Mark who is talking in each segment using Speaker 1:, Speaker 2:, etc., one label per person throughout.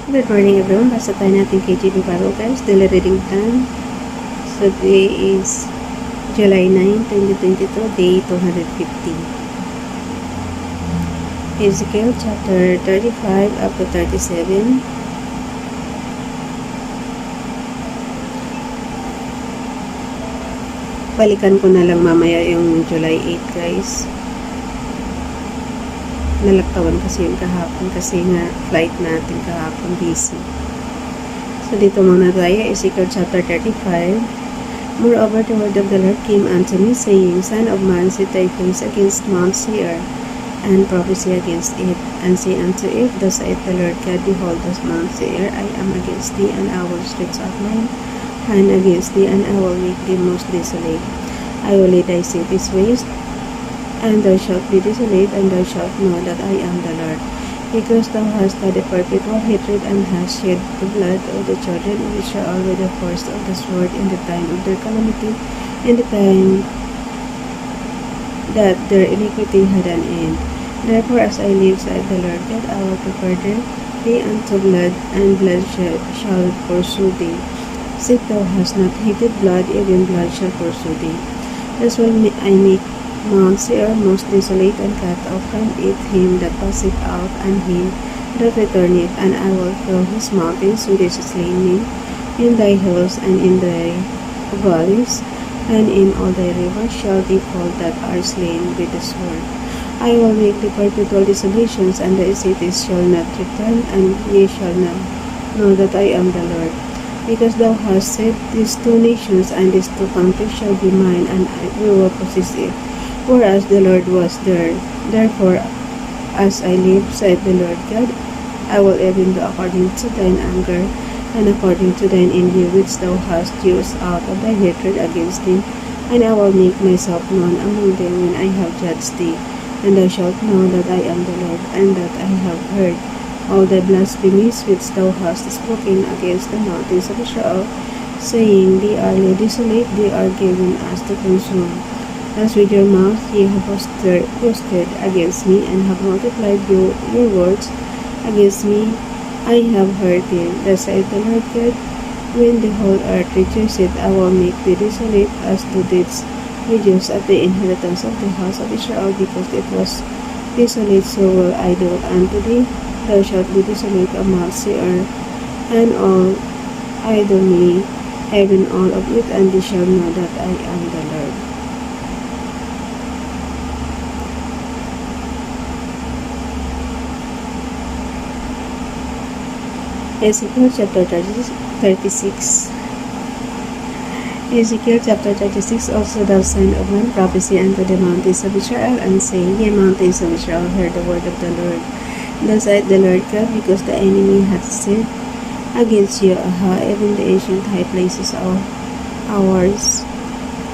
Speaker 1: Good morning everyone. Basa tayo natin kay Day250 guys. Daily reading time. So today is July 9, 2022, day 250. Ezekiel chapter 35 up to 37. Balikan ko na lang mamaya yung July 8 guys. Nalaktawan kasi yung kahapon kasi nga flight natin kahapon busy. So dito muna tayo, Ezekiel chapter 35. Moreover, the word of the Lord came unto me, saying, Son of man, set thy face against Mount Seir, and prophesy against it, and say unto it, Thus saith the Lord God, Behold, this Mount Seir, I am against thee, and I will stretch out mine hand against thee, and I will make thee most desolate. I will lay thy cities waste, and thou shalt be desolate, and thou shalt know that I am the Lord. Because thou hast had a perpetual hatred, and hast shed the blood of the children of Israel with the force of the sword in the time of their calamity, in the time that their iniquity had an end. Therefore, as I live, saith the Lord God, I will prepare thee unto blood, and blood shall pursue thee. Sith thou hast not hated blood, even blood shall pursue thee. Thus will I make Mount Seir most desolate, and cut off from it him that passeth out, and him that returneth, and I will fill his mountains with his slain men, in thy hills and in thy valleys, and in all thy rivers shall they fall that are slain with the sword. I will make the perpetual desolations, and the cities shall not return, and ye shall not know that I am the Lord. Because thou hast said, These two nations and these two countries shall be mine, and we will possess it. Whereas the Lord was there. Therefore, as I live, said the Lord God, I will even do according to thine anger, and according to thine envy which thou hast used out of thy hatred against them, and I will make myself known among them when I have judged thee. And thou shalt know that I am the Lord, and that I have heard all the blasphemies which thou hast spoken against the mountains of Israel, saying, They are laid desolate, they are given us to consume. As with your mouth ye have boasted against me, and have multiplied your words against me, I have heard them. Thus saith the Lord God, When the whole earth rejoiceth, I will make thee desolate, as thou didst rejoice at the inheritance of the house of Israel, because it was desolate, so will I do unto thee. Thou shalt be desolate of Mount Seir, and all Idomy, even all of it, and they shall know that I am the Lord. Ezekiel chapter 36. Ezekiel chapter 36. Also thou son of man, prophesy unto the mountains of Israel, and say, Ye mountains of Israel, hear the word of the Lord. Thus saith the Lord God, because the enemy hath said against you, Aha, even the ancient high places of ours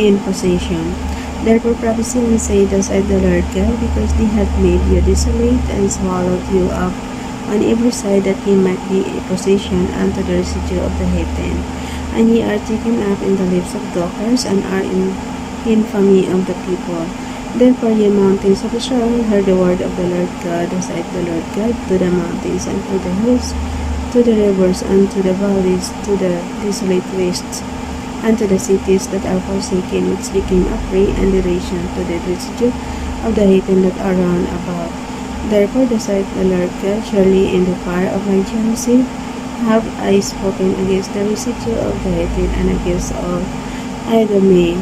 Speaker 1: in possession. Therefore prophesy and say, Thus saith the Lord God, because they have made you desolate, and swallowed you up on every side, that ye might be a possession unto the residue of the heathen. And ye are taken up in the lips of talkers, and are in infamy of the people. Therefore, ye mountains of Israel, hear the word of the Lord God. Thus saith the Lord God, to the mountains, and to the hills, to the rivers, and to the valleys, to the desolate wastes, and to the cities that are forsaken, which became a prey and derision to the residue of the heathen that are round about. Therefore, thus saith the Lord God, Surely in the fire of my jealousy have I spoken against the residue of the heathen, and against all Idomy,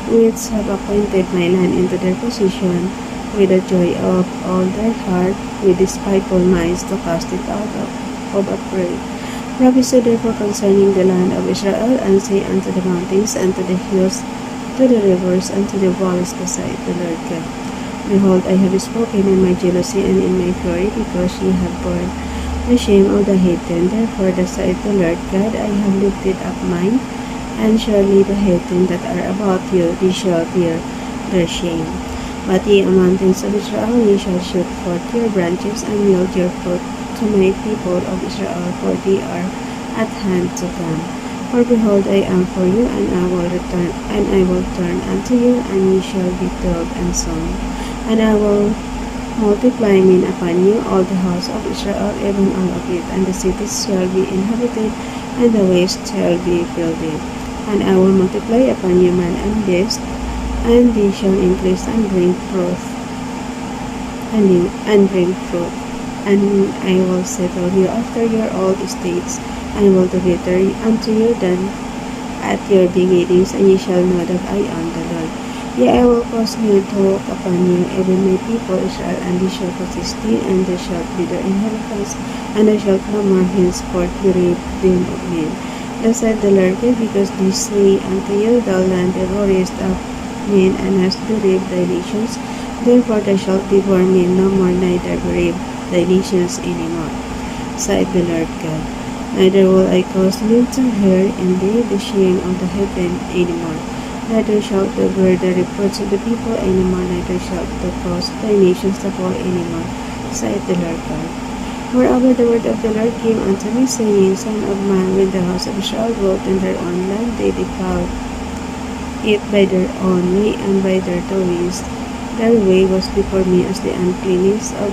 Speaker 1: which have appointed my land into their possession, with the joy of all their heart, with despiteful minds, to cast it out of a prey. Prophesy therefore concerning the land of Israel, and say unto the mountains, and to the hills, to the rivers, and to the valleys, thus saith the Lord God, Behold, I have spoken in my jealousy and in my fury, because ye have borne the shame of the heathen. Therefore, thus saith the Lord God, I have lifted up mine, and surely the heathen that are about you, they shall bear their shame. But ye, mountains of Israel, ye shall shoot forth your branches, and yield your fruit to my people of Israel, for they are at hand to come. For behold, I am for you, and I will turn unto you, and ye shall be filled and sown. And I will multiply me upon you, all the house of Israel, even all of it, and the cities shall be inhabited, and the waste shall be builded. And I will multiply upon you man and beast, and they shall increase and bring forth, and bring fruit. And I will settle you after your old estates, and will do better unto you than at your beginnings, and ye shall know that I am the Lord. Yea, I will cause me to walk upon you, even my people Israel, and they shall possess thee, and they shall be their inheritance, and they shall no more henceforth be redeemed of men. Thus said the Lord God, because they say unto you, thou land devourest of men, and hast bereaved thy nations, therefore thou shalt devour men no more, neither bereave thy nations any more, said the Lord God. Neither will I cause men to hear in thee the shame of the heathen any more. Neither shalt thou bear the reproach of the people any more, neither shalt thou cause thy nations to fall any more, saith the Lord God. Moreover, the word of the Lord came unto me, saying, Son of man, when the house of Israel dwelt in their own land, they defiled it by their own way and by their doings. Their way was before me as the uncleanness of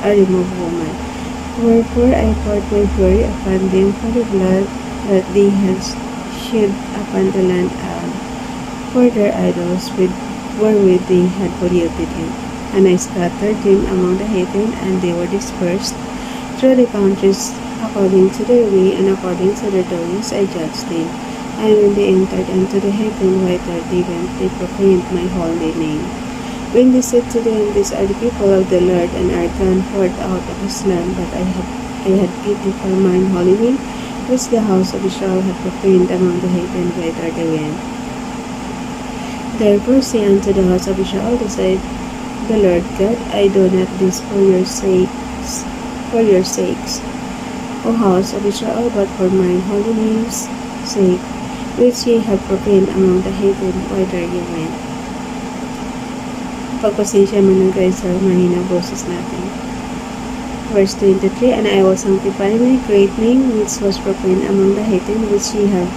Speaker 1: a removed woman. Wherefore I poured my fury upon them for the blood that they had shed upon the land, for their idols wherewith they had polluted it. And I scattered them among the heathen, and they were dispersed through the countries according to their way and according to their doings I judged them. And when they entered into the heathen whither they went, they profaned my holy name. When they said to them, These are the people of the Lord, and are gone forth out of his land, but I had pity for mine holy name, which the house of Israel had profaned among the heathen whither they went. Therefore say unto the house of Israel, Thus saith the Lord God, I do not this for your sakes, O house of Israel, but for mine holy name's sake, which ye have profaned among the heathen whither ye went. Pagpasensya mo na guys sa mahina boses natin. Verse 23, And I will sanctify my great name, which was profaned among the heathen, which ye have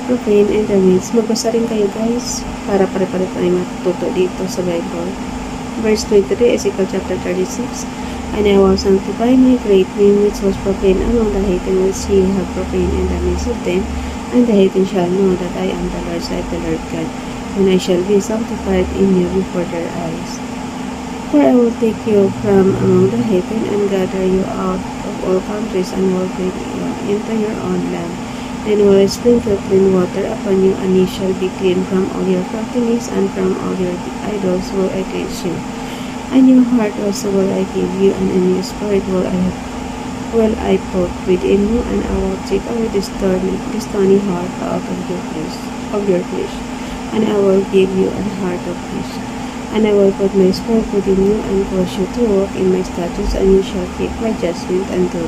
Speaker 1: profaned in the midst. Magbasa rin kayo guys, para pare-pare tayo matuto dito sa Bible. Verse 23, Ezekiel chapter 36, And I will sanctify my great name, which was profaned among the heathen, which ye have profaned in the midst of them, and the heathen shall know that I am the Lord, saith the Lord God, and I shall be sanctified in you before their eyes. For I will take you from among the heathen, and gather you out of all countries, and will bring you into your own land. Then will I sprinkle clean water upon you, and ye shall be clean from all your filthiness, and from all your idols will I cleanse you. A new heart also will I give you, and a new spirit will I put within you, and I will take away the stony heart out of your flesh, and I will give you a heart of flesh. And I will put my spirit within you, and cause you to walk in my statutes, and you shall keep my judgment and do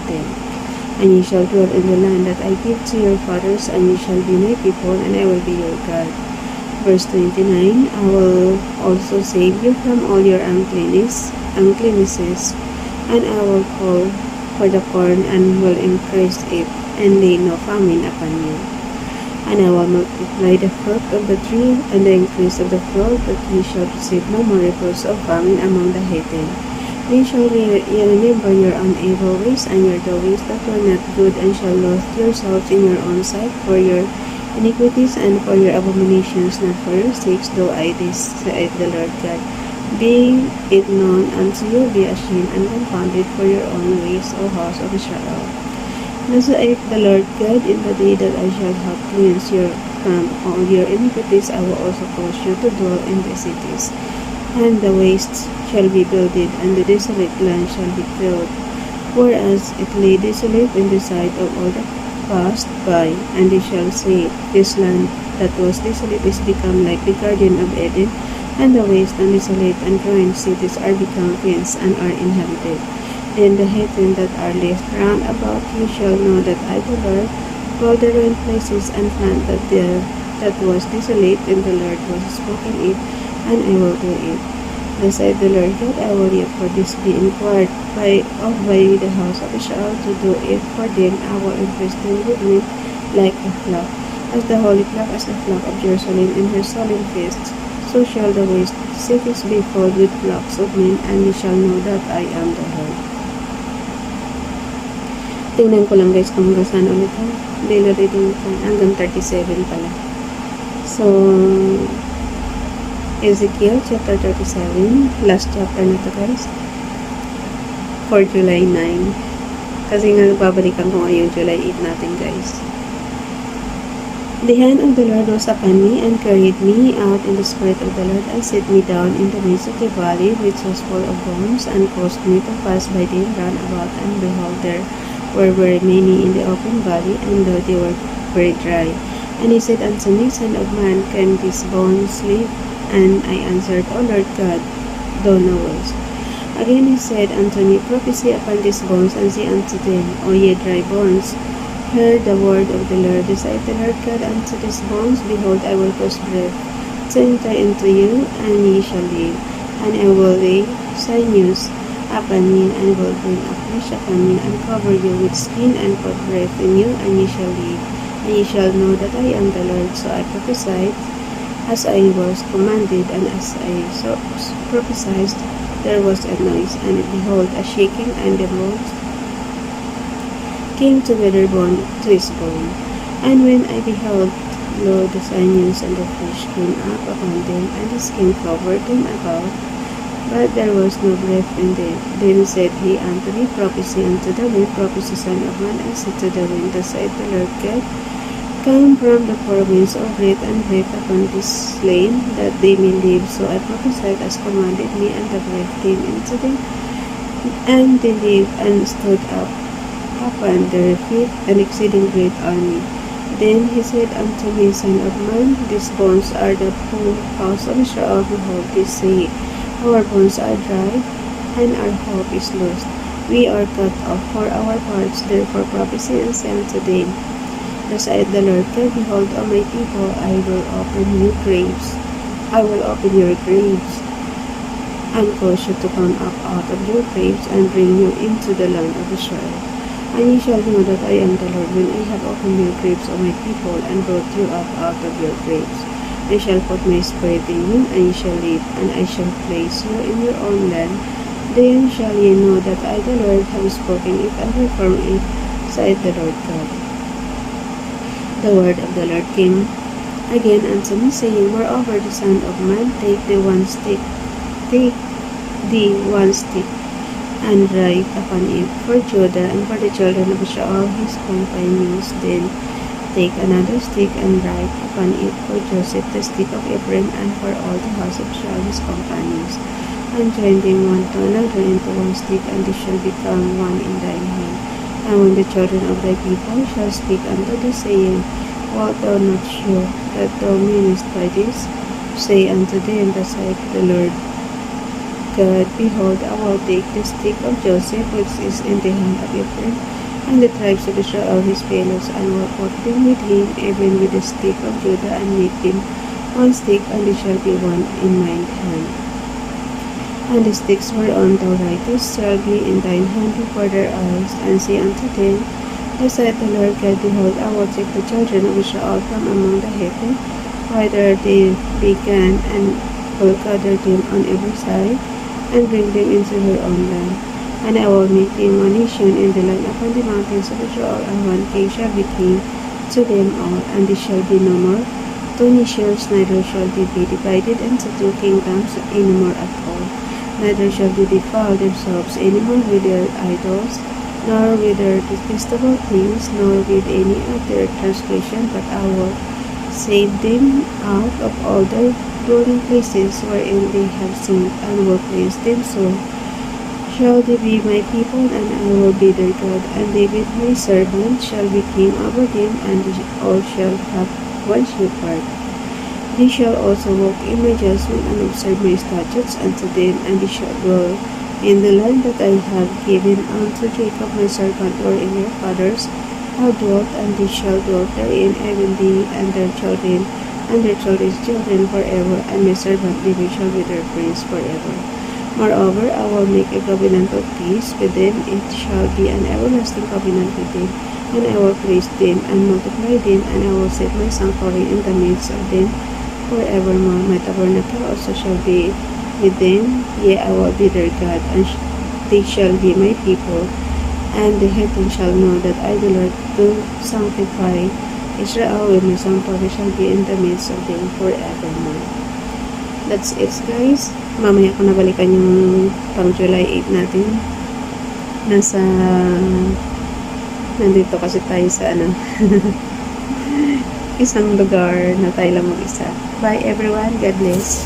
Speaker 1: them. And ye shall dwell in the land that I give to your fathers, and ye shall be my people, and I will be your God. Verse 29, I will also save you from all your uncleannesses, and I will call for the corn, and will increase it, and lay no famine upon you. And I will multiply the fruit of the tree, and the increase of the field, that ye shall receive no more reproach of famine among the heathen. Then shall ye remember your own evil ways, and your doings that were not good, and shall loathe yourselves in your own sight for your iniquities, and for your abominations, not for your sakes, though I this, saith the Lord God. Being it known unto you, be ashamed and confounded for your own ways, O house of Israel. Thus saith the Lord God, in the day that I shall have cleansed you from all your iniquities, I will also cause you to dwell in the cities, and the wastes shall be builded, and the desolate land shall be filled, whereas it lay desolate in the sight of all that passed by. And they shall say, This land that was desolate is become like the garden of Eden, and the waste and desolate and ruined cities are become fenced and are inhabited. Then the heathen that are left round about you shall know that I the Lord call the ruined places, and plant that was desolate, and the Lord was spoken it, and I will do it. Thus saith the Lord God, I will yet for this be inquired by the house of Israel, to do it for them. I will impress them with me like a flock, as the holy flock, as the flock of Jerusalem in her solemn feasts. so shall the waste cities be filled with flocks of men, and ye shall know that I am the Lord. Tingnan ko lang guys kung hanggang saan ulit ha. Daily reading ko. Hanggang 37 pala. So, Ezekiel chapter 37. Last chapter na to guys. For July 9. Kasi nga babalikan ko ngayon July 8 natin guys. The hand of the Lord was upon me, and carried me out in the spirit of the Lord, and set me down in the midst of the valley, which was full of bones, and caused me to pass by them round about, and behold, there were very many in the open valley, and though they were very dry. And he said unto me, Son of man, can these bones live? And I answered, O Lord God, thou knowest. Again he said unto me, Prophesy upon these bones, and say unto them, O ye dry bones, hear the word of the Lord. Said the Lord God unto these bones, Behold, I will cause breath to enter into you, and ye shall live. And I will lay sinews upon you, and will bring a flesh upon you, and cover you with skin, and put breath in you, and ye shall live. And ye shall know that I am the Lord. So I prophesied as I was commanded, and as I prophesied, there was a noise, and behold, a shaking, and the bones came together bone to his bone. And when I beheld, lo, the sinews and the flesh came up upon them, and the skin covered them about, but there was no breath in them. Then said he unto me, Prophesy unto the wind, prophesy, son of man, and said to the wind, Thus saith the Lord God, Come from the four winds of breath, and breathe upon this slain, that they may live. So I prophesied as commanded me, and the breath came into them, and they lived, and stood up upon their feet, an exceeding great army. Then he said unto me, Son of man, these bones are the whole house of Israel. Behold, they say, Our bones are dry, and our hope is lost. We are cut off for our parts. Therefore prophesy and say unto them, Thus saith the Lord God, Behold, O my people, I will open your graves. I will open your graves, and cause you to come up out of your graves, and bring you into the land of Israel. And ye shall know that I am the Lord, when I have opened your graves, O my people, and brought you up out of your graves. I shall put my spirit in you, and ye shall live, and I shall place you in your own land. Then shall ye know that I, the Lord, have spoken it, and perform it, saith the Lord God. The word of the Lord came again unto me, saying, Moreover, the Son of man, take thee one stick, and write upon it for Judah, and for the children of Israel his companions. Then take another stick, and write upon it for Joseph the stick of Ephraim, and for all the house of Israel his companions. And join them one to another into one stick, and they shall become one in thine hand. And when the children of thy people shall speak unto thee, saying, Wilt thou not show that thou meanest by this? Say unto them, Thus saith the Lord God, Behold, I will take the stick of Joseph, which is in the hand of Ephraim, and the tribes of Israel his fellows, and will put them with him, even with the stick of Judah, and make them one stick, and they shall be one in mine hand. And the sticks whereon thou writest shall be in thine hand before their eyes, and say unto them, Thus saith the Lord God, Behold, I will take the children of Israel from among the heathen, whither they began, and will gather them on every side, and bring them into your own land. And I will make them one nation in the land upon the mountains of Israel, and one king shall be king to them all, and they shall be no more two nations, neither shall they be divided into two kingdoms any more at all. Neither shall they defile themselves any more with their idols, nor with their detestable things, nor with any of their transgression, but I will save them out of all their dwelling places wherein they have sinned, and will cleanse them. So shall they be my people, and I will be their God, and David my servant shall be king over them, and all shall have one shepherd. They shall also walk in my judgment, and observe my statutes unto them, and they shall dwell in the land that I have given unto Jacob my servant, wherein their fathers have dwelt, and they shall dwell therein, even they and their children, and their children's children forever, and my servant David shall be their prince forever. Moreover, I will make a covenant of peace with them, it shall be an everlasting covenant with them, and I will praise them, and multiply them, and I will set my sanctuary in the midst of them, forevermore. My tabernacle also shall be with them, yea, I will be their God, and they shall be my people. And the heathen shall know that I, the Lord, do sanctify Israel with my sanctuary shall be in the midst of them forevermore. That's it, guys. Mamaya ko nabalikan yung pang July 8 natin. Nandito kasi tayo sa isang lugar na tayo lang mag-isa. Bye everyone. God bless.